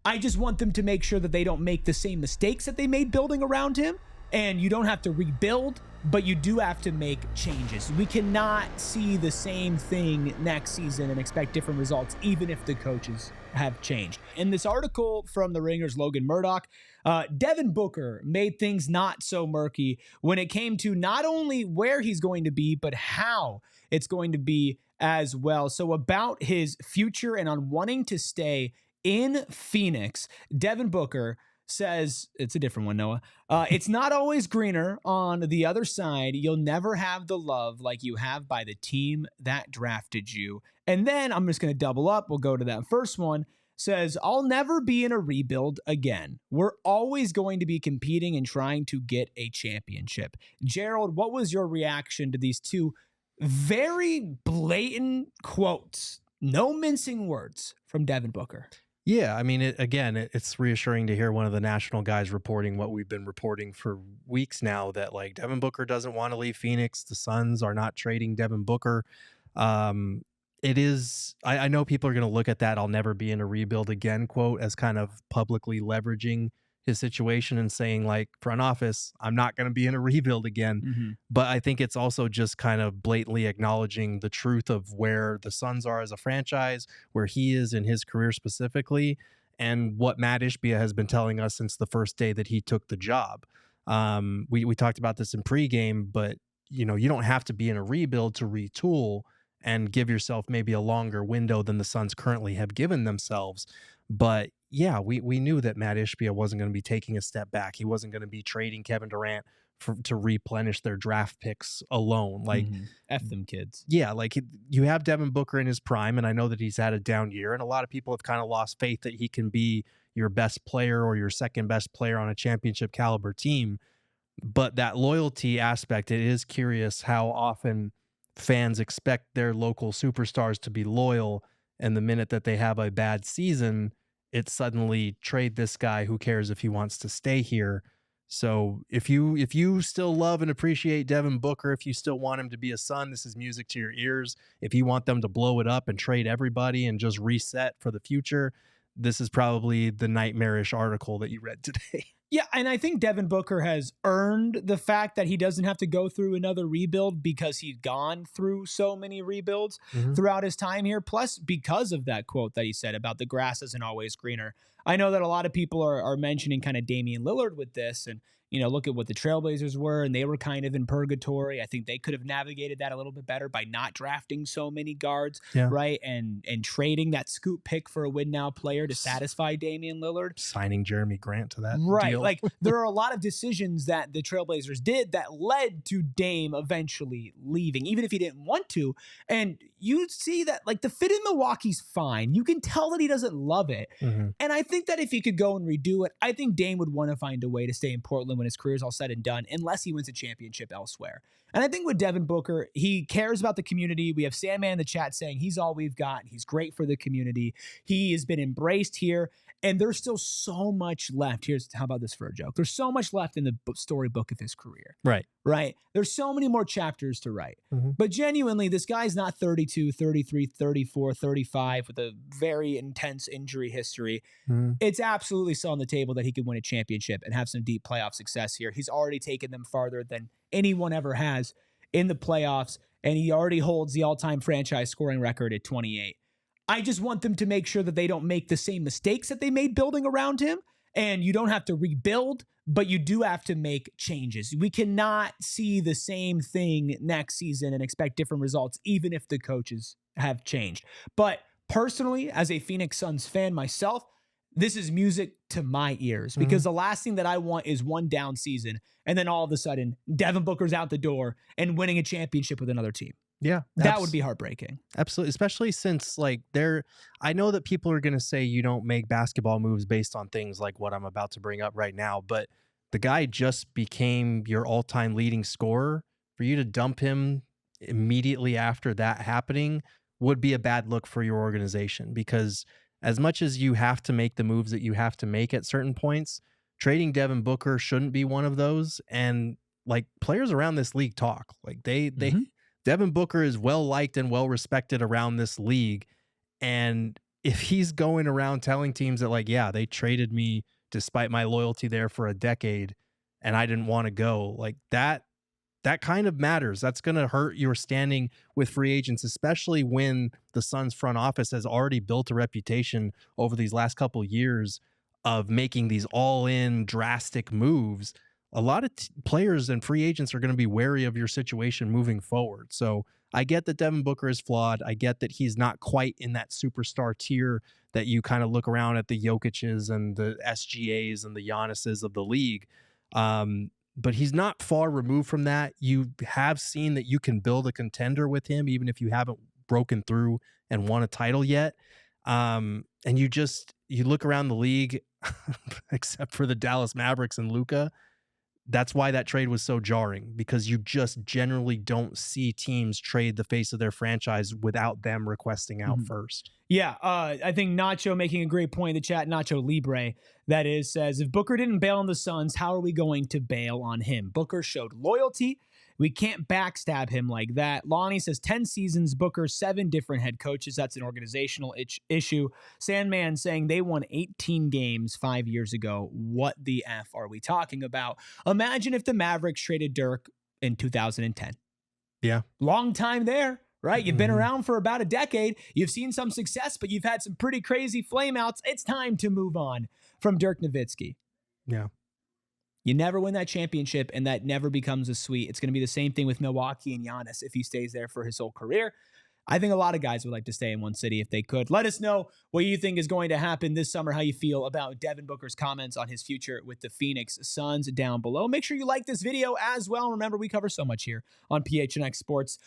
I just want them to make sure that they don't make the same mistakes that they made building around him. And you don't have to rebuild, but you do have to make changes. We cannot see the same thing next season and expect different results, even if the coaches have changed. In this article from the Ringer's Logan Murdock, Devin Booker made things not so murky when it came to not only where he's going to be, but how it's going to be as well. So about his future and on wanting to stay in Phoenix, Devin Booker says, it's a different one, Noah. It's not always greener on the other side. You'll never have the love like you have by the team that drafted you. And then I'm just going to double up. We'll go to that first one. Says, I'll never be in a rebuild again. We're always going to be competing and trying to get a championship. Gerald, what was your reaction to these two very blatant quotes? No mincing words from Devin Booker. Yeah, I mean, it's reassuring to hear one of the national guys reporting what we've been reporting for weeks now, that like Devin Booker doesn't want to leave Phoenix. The Suns are not trading Devin Booker. It is, I know people are going to look at that "I'll never be in a rebuild again" quote as kind of publicly leveraging his situation and saying, like, front office, I'm not going to be in a rebuild again. Mm-hmm. But I think it's also just kind of blatantly acknowledging the truth of where the Suns are as a franchise, where he is in his career specifically, and what Matt Ishbia has been telling us since the first day that he took the job. We talked about this in pregame, but you don't have to be in a rebuild to retool and give yourself maybe a longer window than the Suns currently have given themselves. But yeah, we knew that Matt Ishbia wasn't going to be taking a step back. He wasn't going to be trading Kevin Durant to replenish their draft picks alone. Like, F them kids. Yeah, like you have Devin Booker in his prime, and I know that he's had a down year, and a lot of people have kind of lost faith that he can be your best player or your second best player on a championship caliber team. But that loyalty aspect, it is curious how often fans expect their local superstars to be loyal, and the minute that they have a bad season, it's suddenly trade this guy. Who cares if he wants to stay here? So if you still love and appreciate Devin Booker, if you still want him to be a Sun, this is music to your ears. If you want them to blow it up and trade everybody and just reset for the future, this is probably the nightmarish article that you read today. Yeah, and I think Devin Booker has earned the fact that he doesn't have to go through another rebuild because he's gone through so many rebuilds throughout his time here. Plus, because of that quote that he said about the grass isn't always greener. I know that a lot of people are mentioning kind of Damian Lillard with this, and look at what the Trailblazers were, and they were kind of in purgatory. I think they could have navigated that a little bit better by not drafting so many guards, right? And trading that scoop pick for a win now player to satisfy Damian Lillard. Signing Jeremy Grant to that deal. Like, there are a lot of decisions that the Trailblazers did that led to Dame eventually leaving, even if he didn't want to. And you see that, like, the fit in Milwaukee's fine. You can tell that he doesn't love it. And I think that if he could go and redo it, I think Dame would want to find a way to stay in Portland when his career is all said and done, unless he wins a championship elsewhere. And I think with Devin Booker, he cares about the community. We have Sandman in the chat saying he's all we've got. He's great for the community. He has been embraced here, and there's still so much left. How about this for a joke? There's so much left in the storybook of his career. Right. There's so many more chapters to write. But genuinely, this guy's not 32, 33, 34, 35 with a very intense injury history. It's absolutely still on the table that he could win a championship and have some deep playoff success here. He's already taken them farther than anyone ever has in the playoffs, and he already holds the all-time franchise scoring record at 28. I just want them to make sure that they don't make the same mistakes that they made building around him, and you don't have to rebuild, but you do have to make changes. We cannot see the same thing next season and expect different results, even if the coaches have changed. But personally, as a Phoenix Suns fan myself, this is music to my ears, because the last thing that I want is one down season and then all of a sudden Devin Booker's out the door and winning a championship with another team. Yeah, that would be heartbreaking. Absolutely. Especially since, like, I know that people are going to say you don't make basketball moves based on things like what I'm about to bring up right now, but the guy just became your all-time leading scorer. For you to dump him immediately after that happening would be a bad look for your organization, because as much as you have to make the moves that you have to make at certain points, trading Devin Booker shouldn't be one of those. And like, players around this league talk, like Devin Booker is well liked and well respected around this league. And if he's going around telling teams that, like, yeah, they traded me despite my loyalty there for a decade and I didn't want to go, like that kind of matters. That's going to hurt your standing with free agents, especially when the Suns front office has already built a reputation over these last couple of years of making these all-in drastic moves. A lot of players and free agents are going to be wary of your situation moving forward. So I get that Devin Booker is flawed. I get that he's not quite in that superstar tier that you kind of look around at the Jokic's and the SGAs and the Giannis's of the league. But he's not far removed from that. You have seen that you can build a contender with him, even if you haven't broken through and won a title yet. And you look around the league, except for the Dallas Mavericks and Luka. That's why that trade was so jarring, because you just generally don't see teams trade the face of their franchise without them requesting out first. Yeah, I think Nacho making a great point in the chat, Nacho Libre, that is, says, if Booker didn't bail on the Suns, how are we going to bail on him? Booker showed loyalty. We can't backstab him like that. Lonnie says 10 seasons, Booker, 7 different head coaches. That's an organizational issue. Sandman saying they won 18 games 5 years ago. What the F are we talking about? Imagine if the Mavericks traded Dirk in 2010. Yeah. Long time there, right? You've been around for about a decade. You've seen some success, but you've had some pretty crazy flameouts. It's time to move on from Dirk Nowitzki. Yeah. You never win that championship, and that never becomes a sweet. It's going to be the same thing with Milwaukee and Giannis if he stays there for his whole career. I think a lot of guys would like to stay in one city if they could. Let us know what you think is going to happen this summer, how you feel about Devin Booker's comments on his future with the Phoenix Suns down below. Make sure you like this video as well. Remember, we cover so much here on PHNX Sports.